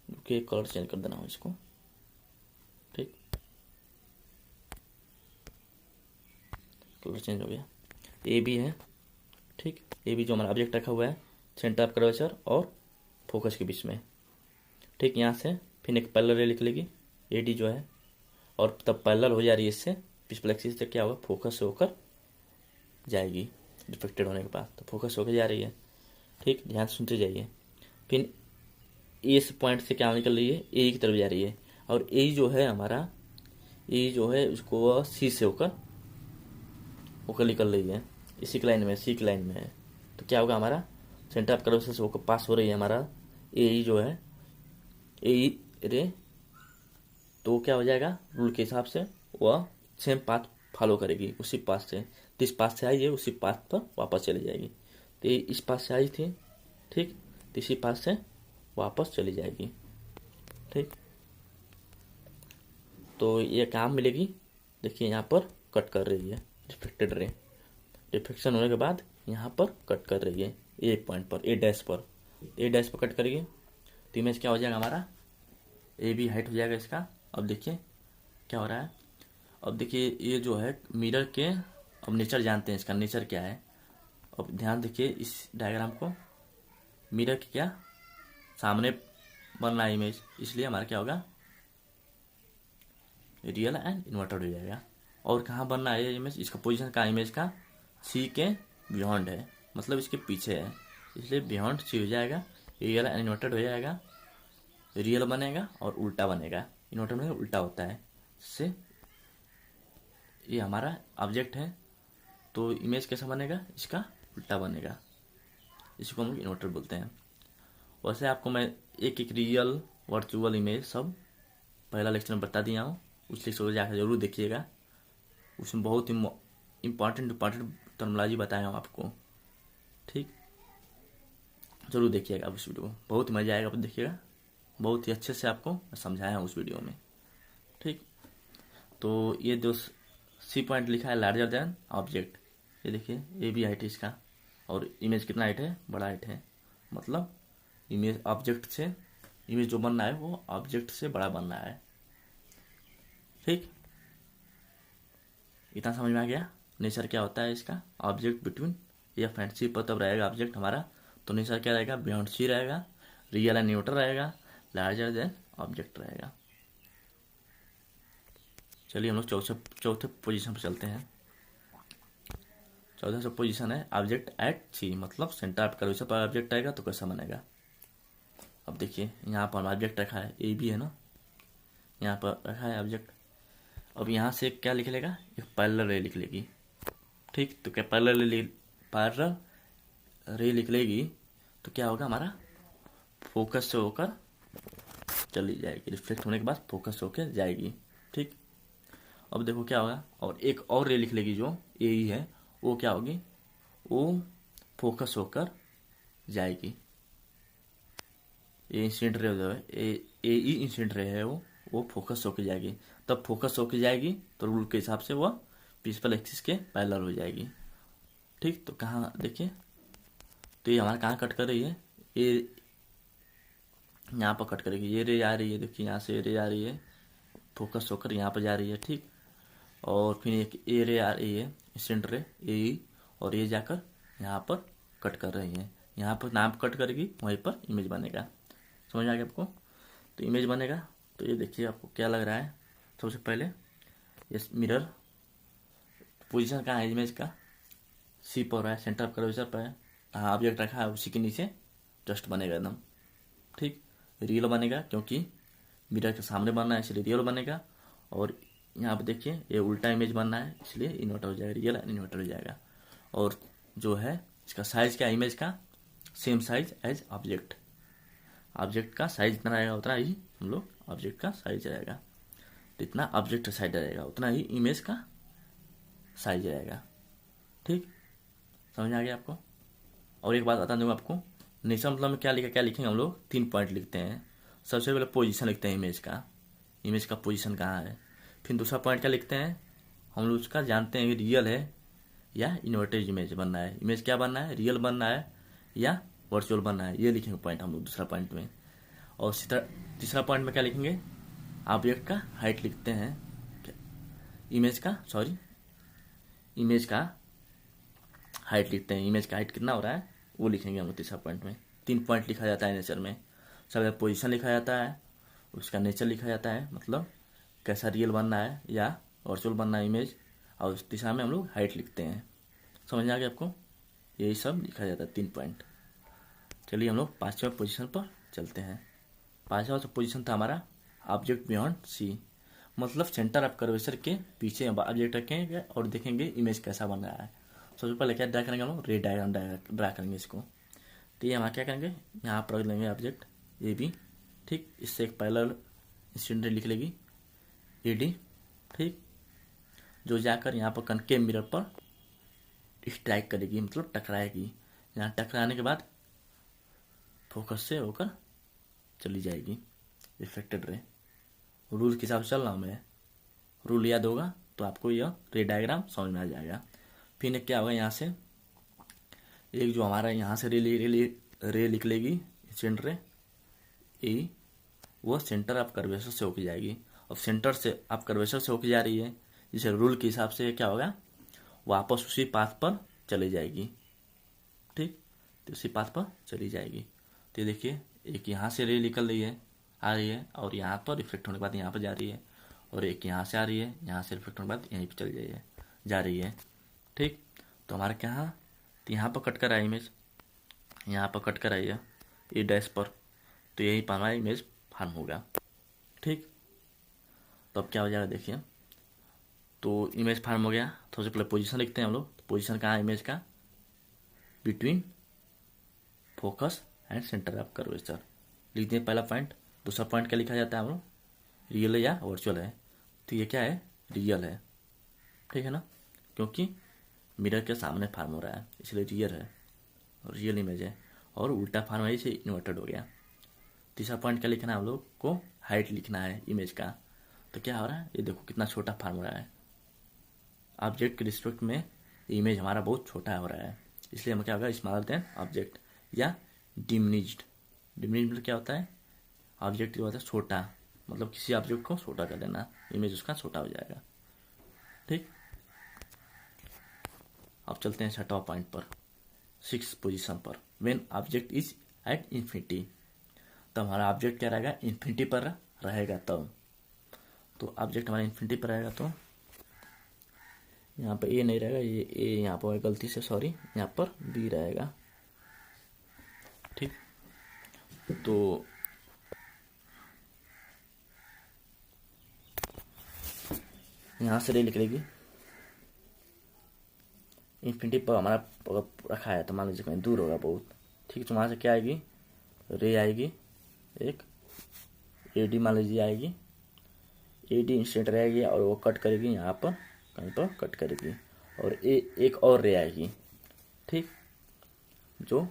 रुकिए कलर चेंज कर देना हो इसको। ठीक, कलर चेंज हो गया। ए भी है। ठीक, ए भी जो हमारा ऑब्जेक्ट रखा हुआ है सेंटर ऑफ कर्वेचर और फोकस के बीच में। ठीक, यहाँ से फिर एक पैरेलल रे लिख लेगी ए डी जो है, और तब पैरेलल हो जा रही है इससे, प्रिंसिपल एक्सिस से क्या होगा, फोकस से होकर जाएगी डिफेक्टेड होने के बाद, तो फोकस होकर जा रही है। ठीक, ध्यान से सुनते जाइए। फिर इस पॉइंट से क्या निकल रही है, ए की तरफ जा रही है, और ए जो है हमारा, ए जो है उसको सी से होकर होकर निकल रही है, इसी की लाइन में, सी की लाइन में है। तो क्या होगा हमारा, सेंटर ऑफ कर्वेचर से होकर पास हो रही है हमारा ए जो है, ए रे, तो क्या हो जाएगा, रूल के हिसाब से वह सेम पाथ फॉलो करेगी, उसी पाथ से, जिस पाथ से आई है उसी पाथ पर वापस चली जाएगी। तो ये इस पाथ से आई थी, ठीक, तो इसी पाथ से वापस चली जाएगी। ठीक, तो ये काम मिलेगी, देखिए यहाँ पर कट कर रही है रिफ्लेक्टेड रे, रिफ्लेक्शन होने के बाद यहाँ पर कट कर रही है ए पॉइंट पर, ए डैश पर, ए डैश पर कट करेगी, तो इमेज क्या हो जाएगा हमारा, ए बी हाइट हो जाएगा इसका। अब देखिए क्या हो रहा है, अब देखिए ये जो है मिरर के, अब नेचर जानते हैं इसका, नेचर क्या है। अब ध्यान देखिए इस डायग्राम को, मिरर के क्या सामने बन रहा है इमेज, इसलिए हमारा क्या होगा, रियल एंड इन्वर्टेड हो जाएगा। और कहाँ बन रहा है ये इमेज, इसका पोजीशन का इमेज का सी के बियॉन्ड है, मतलब इसके पीछे है, इसलिए बियॉन्ड सी हो जाएगा, रियल एंड इन्वर्टेड हो जाएगा, रियल बनेगा और उल्टा बनेगा, इन्वर्टेड बनेगा उल्टा होता है, इससे ये हमारा ऑब्जेक्ट है, तो इमेज कैसा बनेगा, इसका उल्टा बनेगा, इसको हम इन्वर्टर बोलते हैं। वैसे आपको मैं एक एक रियल वर्चुअल इमेज सब पहला लेक्चर में बता दिया हूँ, उस लेक्चर को जाकर जरूर देखिएगा, उसमें बहुत ही इम्पॉर्टेंट टर्मिनोलॉजी बताया हूँ आपको। ठीक, जरूर देखिएगा उस वीडियो को, बहुत ही मज़ा आएगा, आप देखिएगा, बहुत ही अच्छे से आपको समझाया हूँ उस वीडियो में। ठीक, तो ये जो सी पॉइंट लिखा है लार्जर देन ऑब्जेक्ट, ये देखिए ए बी हाइट इसका, और इमेज कितना हाइट है, बड़ा हाइट है, मतलब इमेज ऑब्जेक्ट से, इमेज जो बन रहा है वो ऑब्जेक्ट से बड़ा बन रहा है। ठीक, इतना समझ में आ गया नेचर क्या होता है इसका, ऑब्जेक्ट बिटवीन एफ एंड सी पर तब रहेगा ऑब्जेक्ट हमारा, तो नेचर क्या रहेगा, बियॉन्ड सी रहेगा, रियल एंड न्यूट्रल रहेगा, लार्जर देन ऑब्जेक्ट रहेगा। चलिए हम लोग चौथे पोजीशन पर चलते हैं। चौथा सब पोजीशन है ऑब्जेक्ट एट सी, मतलब सेंटर ऑफ कर्वेचर पर ऑब्जेक्ट आएगा तो कैसा बनेगा। अब देखिए यहाँ पर ऑब्जेक्ट रखा है, ए बी है ना, यहाँ पर रखा है ऑब्जेक्ट। अब यहाँ से क्या लिख लेगा, एक पैरेलल रे लिख लेगी। ठीक, तो क्या पैरेलल रे लिख लेगी, तो क्या होगा हमारा, फोकस से होकर चली जाएगी, रिफ्लेक्ट होने के बाद फोकस होकर जाएगी। ठीक, अब देखो क्या होगा, और एक और रे लिख लेगी जो ए ही है, वो क्या होगी, वो फोकस होकर जाएगी, ये इंसिडेंट रे जो है, ए ई इंसिडेंट रे है, वो फोकस होकर जाएगी, तब फोकस होकर जाएगी तो रूल के हिसाब से वह प्रिंसिपल एक्सिस के पैरेलल हो जाएगी। ठीक, तो कहाँ देखिए, तो ये हमारा कहाँ कट कर रही है, यहाँ पर कट करेगी, ये रे आ रही है, देखिए यहाँ से रे आ रही है, फोकस होकर यहाँ पर जा रही है, ठीक। और फिर एक ए रे आ रही है, इंसिडेंट रे ए, और ये जाकर यहाँ पर कट कर रही है, यहाँ पर नाम कट करेगी, वहीं पर इमेज बनेगा। समझ आ गया आपको? तो इमेज बनेगा। तो ये देखिए आपको क्या लग रहा है। सबसे पहले ये मिरर पोजीशन कहाँ है इमेज का, सी पर है, सेंटर ऑफ कर्वेचर पर है, हाँ ऑब्जेक्ट रखा है, उसी के नीचे जस्ट बनेगा एकदम, ठीक। रियल बनेगा क्योंकि मिरर के सामने बनना है, इसलिए रियल बनेगा। और यहाँ पे देखिए ये उल्टा इमेज बनना है, इसलिए इन्वर्टर हो जाएगा, रियल इन्वर्टर हो जाएगा। और जो है इसका साइज क्या, इमेज का same size as object, object का साइज जितना रहेगा उतना ही हम लोग ऑब्जेक्ट का साइज रहेगा, जितना ऑब्जेक्ट का साइज रहेगा उतना ही इमेज का साइज रहेगा, ठीक। समझ आ गया आपको? और एक बात बता दूंगा आपको, नेचर मतलब में क्या लिखेंगे हम लोग, 3 पॉइंट लिखते हैं। सबसे पहले पोजीशन लिखते हैं इमेज का पोजीशन कहाँ है। फिर दूसरा पॉइंट क्या लिखते हैं, हम लोग उसका जानते हैं कि रियल है या इन्वर्टेड इमेज बनना है, इमेज क्या बनना है, रियल बनना है या वर्चुअल बनना है, ये लिखेंगे पॉइंट हम लोग दूसरा पॉइंट में। और तीसरा पॉइंट में क्या लिखेंगे, ऑब्जेक्ट का हाइट लिखते हैं, इमेज का हाइट लिखते हैं, इमेज का हाइट कितना हो रहा है वो लिखेंगे हम लोग तीसरा पॉइंट में। 3 पॉइंट लिखा जाता है नेचर में, सबसे पोजीशन लिखा जाता है, उसका नेचर लिखा जाता है, मतलब कैसा रियल बनना है या वर्चुअल बनना है इमेज, और तीसरा में हम लोग हाइट लिखते हैं। समझ आ गया आपको? यही सब लिखा जाता है 3 पॉइंट। चलिए हम लोग 5वें पोजीशन पर चलते हैं। 5वां पोजीशन था हमारा ऑब्जेक्ट बियॉन्ड सी, मतलब सेंटर ऑफ कर्वेचर के पीछे ऑब्जेक्ट रखेंगे और देखेंगे इमेज कैसा बन रहा है। सबसे पहले क्या ड्रा करेंगे हम लोग, रे डायग्राम ड्रा करेंगे इसको। तो ये हम क्या करेंगे, यहाँ पर रख लेंगे ऑब्जेक्ट ए बी, ठीक। इससे एक पैरेलल इंसिडेंट लिख लेगी ए डी, ठीक, जो जाकर यहाँ पर कनकेव मिरर पर स्ट्राइक करेगी, मतलब टकराएगी। यहाँ टकराने के बाद फोकस से होकर चली जाएगी रिफ्लेक्टेड रे। रूल के हिसाब से चल रहा हूँ मैं, रूल याद होगा तो आपको यह रे डायग्राम समझ में आ जाएगा। फिर क्या होगा, यहाँ से एक जो हमारा यहाँ से रे लिख लेगी इंसिडेंट रे ए, वो सेंटर ऑफ कर्वेचर से होके जाएगी। और सेंटर से ऑफ कर्वेचर से होके जा रही है, जिसे रूल के हिसाब से क्या होगा, वापस उसी पाथ पर चली जाएगी, ठीक। तो उसी पाथ पर चली जाएगी। तो देखिए एक यहाँ से रे निकल रही है, आ रही है, और यहाँ पर रिफ्लेक्ट होने के बाद यहाँ पर जा रही है, और एक यहाँ से आ रही है, यहाँ से रिफ्लेक्ट होने के बाद यहीं पर चली जा रही है, ठीक। तो हमारे क्या, तो यहाँ पर कट कर आई इमेज, यहाँ पर कट कर आई है ए डैश पर, तो यही पर हमारा इमेज फॉर्म होगा, ठीक। तो अब क्या हो जाएगा देखिए, तो इमेज फॉर्म हो गया। सबसे पहले पोजीशन लिखते हैं हम लोग। तो पोजीशन कहाँ है इमेज का, between focus and centre of curvature लिखते हैं पहला पॉइंट। दूसरा पॉइंट क्या लिखा जाता है हम लोग, रियल है या वर्चुअल है। तो ये क्या है, रियल है, ठीक है ना, क्योंकि मिरर के सामने फॉर्म हो रहा है इसलिए रियल है, रियल इमेज है। और उल्टा फॉर्म है इसे इन्वर्टेड हो गया। तीसरा पॉइंट क्या लिखना है हम लोग को, हाइट लिखना है इमेज का। तो क्या हो रहा है, ये देखो कितना छोटा फॉर्म हो रहा है, ऑब्जेक्ट के रिस्पेक्ट में इमेज हमारा बहुत छोटा हो रहा है, इसलिए हम क्या होगा, स्मॉलर देन ऑब्जेक्ट या डिमिनिज्ड। डिमिनिज्ड मतलब क्या होता है, ऑब्जेक्ट जो होता है छोटा, मतलब किसी ऑब्जेक्ट को छोटा कर देना, इमेज उसका छोटा हो जाएगा, ठीक। अब चलते हैं 6वां पॉइंट पर, 6th पोजीशन पर, when object is at infinity. तब हमारा ऑब्जेक्ट क्या रहेगा, इन्फिनिटी पर रहेगा तब। तो ऑब्जेक्ट हमारा इन्फिनिटी पर रहेगा, तो यहाँ पर ए नहीं रहेगा, ये ए यहाँ पर गलती से, सॉरी, यहाँ पर बी रहेगा, ठीक। तो यहाँ से रे निकलेगी इन्फिनिटी पर, हमारा रखा है तो मान लीजिए कहीं दूर होगा बहुत, ठीक। तो वहाँ से क्या आएगी, रे आएगी एक ए डी मान लीजिए आएगी, ए डी इंस्टेंट रहेगी और वो कट करेगी यहाँ पर कहीं पर कट करेगी, और एक और रे आएगी, ठीक, जो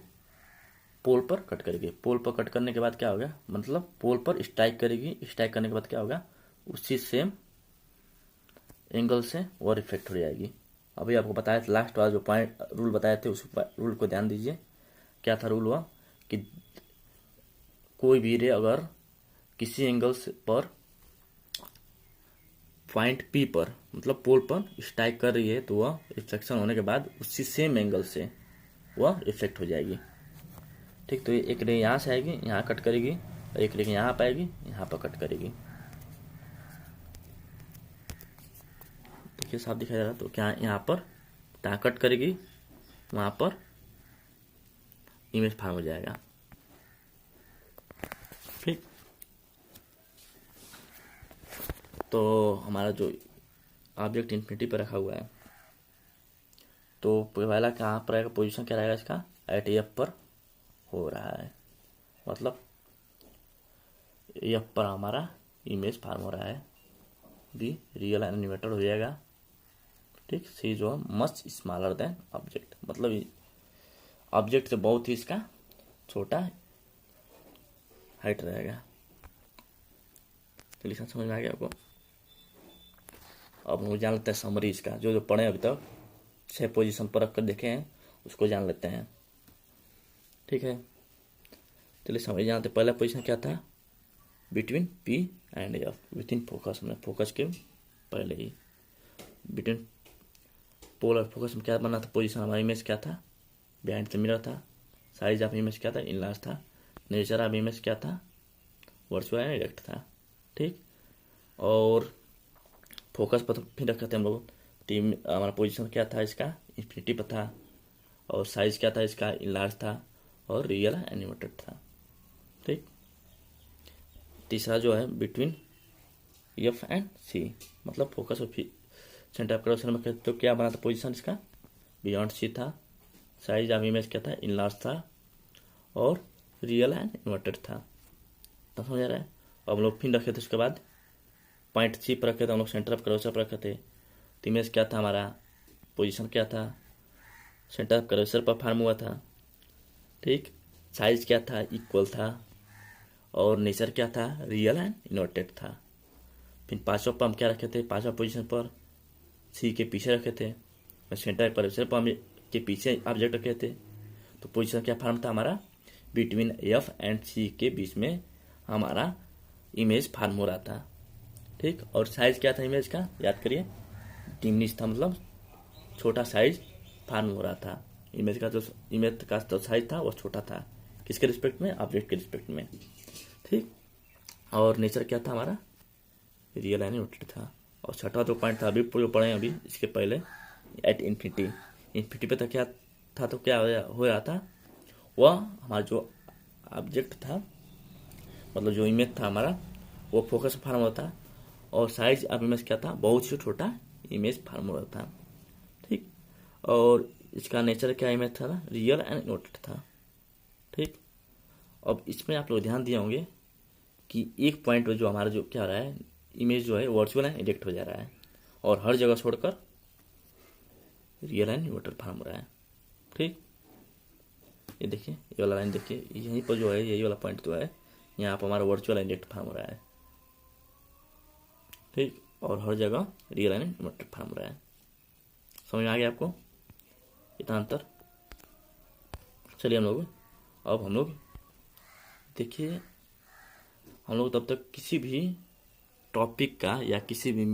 पोल पर कट करेगी। पोल पर कट करने के बाद क्या होगा, मतलब पोल पर स्ट्राइक करेगी, स्ट्राइक करने के बाद क्या होगा, उसी सेम एंगल से वो रिफ्लेक्ट हो जाएगी। अभी आपको बताया था लास्ट वाला जो पॉइंट रूल बताए थे, उस रूल को ध्यान दीजिए। क्या था रूल हुआ कि कोई भी रे अगर किसी एंगल पर पॉइंट पी पर मतलब पोल पर स्ट्राइक कर रही है तो वह रिफ्लेक्शन होने के बाद उसी सेम एंगल से वह रिफ्लेक्ट हो जाएगी। ठीक, तो एक रे यहाँ से आएगी, यहाँ कट करेगी, और एक रे यहाँ पाएगी, यहाँ पर कट करेगी। देखिए साफ दिखाई दे रहा, तो क्या यहाँ पर यहाँ कट करेगी, वहाँ पर इमेज फॉर्म हो जाएगा। ठीक, तो हमारा जो ऑब्जेक्ट इन्फिनिटी पर रखा हुआ है, तो पहला कहाँ पर रहेगा, पोजीशन क्या रहेगा इसका, एट एफ पर हो रहा है, मतलब एफ पर हमारा इमेज फॉर्म हो रहा है। बी रियल एनिमेटेड हो जाएगा। ठीक, सी जो है मच स्मॉलर देन ऑब्जेक्ट, मतलब ऑब्जेक्ट से बहुत ही इसका छोटा हाइट रहेगा। चलिए समझ में आ गया आपको। अब हम जान लेते हैं समरी इसका, जो पढ़े अभी तक 6 पोजीशन पर रख कर देखे हैं उसको जान लेते हैं। ठीक है, चलिए समरी जानते। पहला पोजीशन क्या था, between P and F, with in focus में, फोकस के पहले ही बिटवीन पोल और फोकस में क्या बना था पोजीशन, हमारा इमेज क्या था, बिहाइंड द मिरर था। साइज ऑफ इमेज क्या था, इनलार्ज था। नेचर ऑफ इमेज क्या था, वर्चुअल एंड डायरेक्ट था। ठीक, और फोकस पर तो फिर रखे थे हम लोग, टीम हमारा पोजीशन क्या था इसका, इन्फिनिटी पर था, और साइज क्या था इसका, इनलार्ज था, और रियल एनिमेटेड था। ठीक, तीसरा जो है बिटवीन एफ एंड सी, मतलब फोकस और सेंटर ऑफ कर्वेचर में तो क्या बना था पोजीशन इसका, बियॉन्ड सी था। साइज ऑफ इमेज क्या था, इनलार्ज था, और रियल एंड इन्वर्टेड था। तो समझ आ रहा है। अब हम लोग फिर रखे थे उसके बाद पॉइंट सी पर रखे थे हम लोग, सेंटर ऑफ कर्वेचर पर रखे थे। तो इमेज क्या था हमारा, पोजीशन क्या था, सेंटर ऑफ कर्वेचर पर फॉर्म हुआ था। ठीक, साइज क्या था, इक्वल था, और नेचर क्या था, रियल एंड इन्वर्टेड था। फिर पांचवा पर हम क्या रखे थे, पांचवा पोजीशन पर सी के पीछे रखे थे, और सेंटर ऑफ कर्वेचर पर हम के पीछे ऑब्जेक्ट रखे थे। तो पोजीशन क्या फॉर्म था हमारा, बिटवीन एफ एंड सी के बीच में हमारा इमेज फॉर्म हो रहा था। ठीक, और साइज क्या था इमेज का, याद करिए, डिमिनिश था, मतलब छोटा साइज फॉर्म हो रहा था। इमेज का जो साइज था वो छोटा था, किसके रिस्पेक्ट में, ऑब्जेक्ट के रिस्पेक्ट में। ठीक, और नेचर क्या था हमारा, रियल एनिमेटेड था। और छठा जो पॉइंट था अभी जो पढ़े अभी इसके पहले, एट इन्फिनिटी, इन्फिनिटी पे तो क्या था, तो क्या हो रहा था, वह हमारा जो ऑब्जेक्ट था, मतलब जो इमेज था हमारा, वो फोकस फॉर्म होता, और साइज ऑफ इमेज क्या था, बहुत ही छोटा इमेज फॉर्म हो रहा था। ठीक, और इसका नेचर क्या इमेज था, रियल एंड इन्वर्टेड था। ठीक, अब इसमें आप लोग ध्यान दिए होंगे कि एक पॉइंट जो हमारा जो क्या हो रहा है, इमेज जो है वर्चुअल एंड इरेक्ट हो जा रहा है, और हर जगह छोड़कर रियल एंड इन्वर्टेड फॉर्म हो रहा है। ठीक, ये देखिए, ये वाला लाइन देखिए, यहीं पर जो है यही वाला पॉइंट जो है, यहाँ पर हमारा वर्चुअल एंड इरेक्ट फॉर्म हो रहा है। ठीक, और हर जगह रियल एंड इन्वर्टेड फॉर्म हो रहा है। समझ में आ गया आपको इतना अंतर। चलिए अब हम लोग देखिए, हम लोग तब तक किसी भी टॉपिक का या किसी भी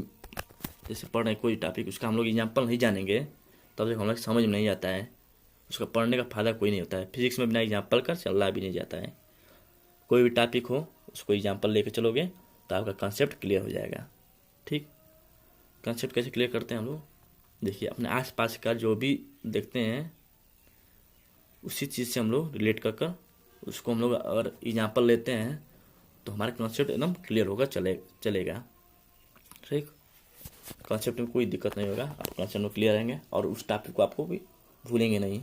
जैसे पढ़ रहे कोई टॉपिक, उसका हम लोग एग्जाम्पल नहीं जानेंगे तब तक हम लोग समझ में नहीं आता है, उसका पढ़ने का फायदा कोई नहीं होता है। फिजिक्स में बिना एग्जाम्पल का चलना भी नहीं जाता है। कोई भी टॉपिक हो उसको एग्जाम्पल लेकर चलोगे तो आपका कंसेप्ट क्लियर हो जाएगा। ठीक, कंसेप्ट कैसे क्लियर करते हैं हम लोग, देखिए अपने आसपास का जो भी देखते हैं उसी चीज़ से हम लोग रिलेट कर उसको हम लोग अगर एग्जाम्पल लेते हैं तो हमारा कंसेप्ट एकदम क्लियर होगा, चलेगा। ठीक, कंसेप्ट में कोई दिक्कत नहीं होगा, आप कंसेप्ट में क्लियर रहेंगे और उस टॉपिक को आपको भी भूलेंगे नहीं,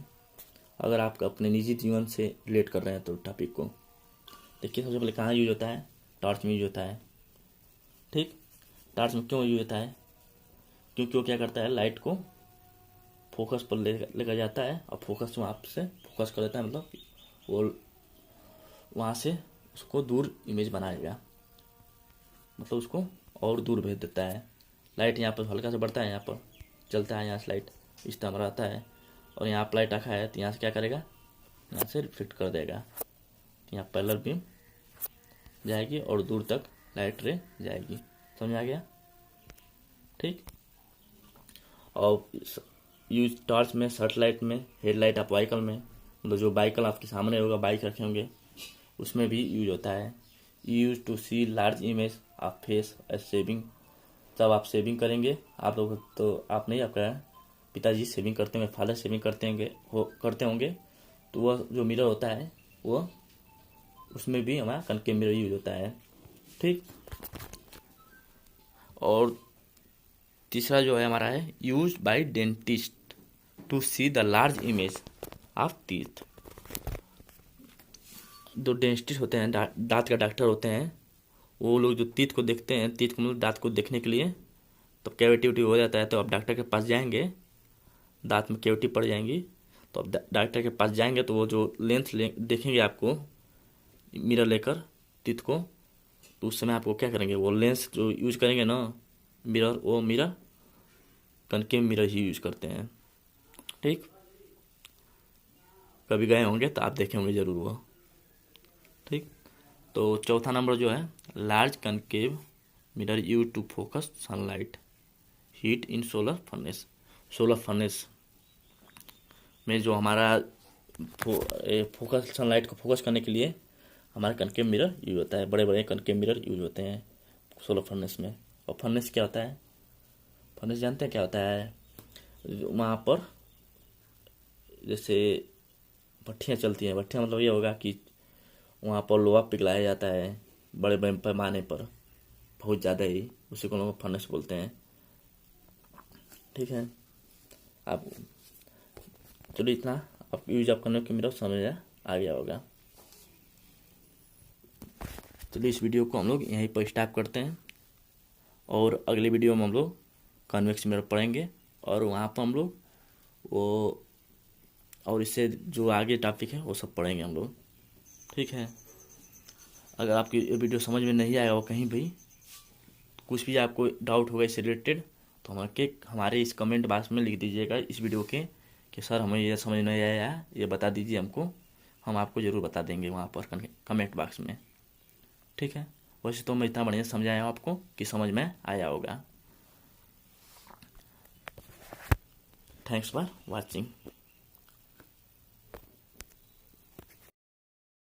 अगर आप अपने निजी जीवन से रिलेट कर रहे हैं तो टॉपिक को। देखिए सबसे पहले कहाँ यूज होता है, टॉर्च में यूज होता है। ठीक, टॉर्च में क्यों यूज होता है, क्योंकि वो क्या करता है, लाइट को फोकस पर लेकर जाता है, और फोकस वहाँ से फोकस कर देता है, मतलब वो वहाँ से उसको दूर इमेज बनाएगा, मतलब उसको और दूर भेज देता है। लाइट यहाँ पर हल्का से बढ़ता है, यहाँ पर चलता है, यहाँ से लाइट इस तरह रहता है, और यहाँ पर लाइट रखा है तो यहाँ से क्या करेगा, यहाँ से रिफ्लेक्ट कर देगा, यहाँ पैरेलल बीम जाएगी और दूर तक लाइट रे जाएगी। समझ आ गया? ठीक। और यूज टॉर्च में, सर्च लाइट में, हेडलाइट आप व्हीकल में, मतलब जो व्हीकल आपके सामने होगा, बाइक रखे होंगे, उसमें भी यूज होता है। Use to see large image of face as shaving. तब आप सेविंग करेंगे, आप लोग तो आप नहीं, आपका पिताजी सेविंग करते होंगे, फादर सेविंग करते होंगे, तो वह जो मिरर होता है वो उसमें भी हमारा कनकेव मिरर यूज होता है। ठीक। और तीसरा जो है हमारा है use by dentist to see the large image of teeth. जो डेंटिस्ट होते हैं, दांत का डॉक्टर होते हैं, वो लोग जो टीथ को देखते हैं, टीथ को मतलब दांत को देखने के लिए, तो कैविटी हो जाता है तो आप डॉक्टर के पास जाएंगे, दांत में कैविटी पड़ जाएंगी, तो आप डॉक्टर के पास जाएंगे तो वो जो लेंथ देखेंगे आपको मिरर लेकर टीथ को, तो उस समय आपको क्या करेंगे, वो लेंस जो यूज करेंगे ना मिरर, वो मिरर कनकेव मिरर ही यूज करते हैं। ठीक। कभी गए होंगे तो आप देखे होंगे जरूर वो। ठीक। तो चौथा नंबर जो है large concave mirror use to focus sunlight heat in solar furnace. Solar furnace में जो हमारा फोकस सनलाइट को फोकस करने के लिए हमारा कनकेव मिरर यूज होता है। बड़े बड़े कनकेव मिरर यूज होते हैं सोलर फर्नेस में। और फर्नेस क्या होता है? फर्नेस जानते हैं क्या होता है? वहाँ पर जैसे भट्टियाँ चलती हैं, भट्टियाँ मतलब ये होगा कि वहाँ पर लोहा पिघलाया जाता है बड़े बड़े पैमाने पर, बहुत ज़्यादा ही, उसी को लोग फर्नेस बोलते हैं। ठीक है। आप चलिए इतना आप यूज आप करने के मेरा समझ आ गया होगा। चलिए इस वीडियो को हम लोग यहीं पर स्टॉप करते हैं, और अगले वीडियो में हम लोग कन्वेक्स मिरर पढ़ेंगे, और वहाँ पर हम लोग वो और इससे जो आगे टॉपिक है वो सब पढ़ेंगे हम लोग। ठीक है। अगर आपकी ये वीडियो समझ में नहीं आया हो कहीं भी, कुछ भी आपको डाउट होगा इससे रिलेटेड, तो हमारे इस कमेंट बॉक्स में लिख दीजिएगा इस वीडियो के कि सर हमें ये समझ नहीं आया, ये बता दीजिए हमको, हम आपको ज़रूर बता देंगे वहाँ पर कमेंट बॉक्स में। ठीक है। वैसे तो मैं इतना बढ़िया समझाया हूँ आपको कि समझ में आया होगा। Thanks for watching.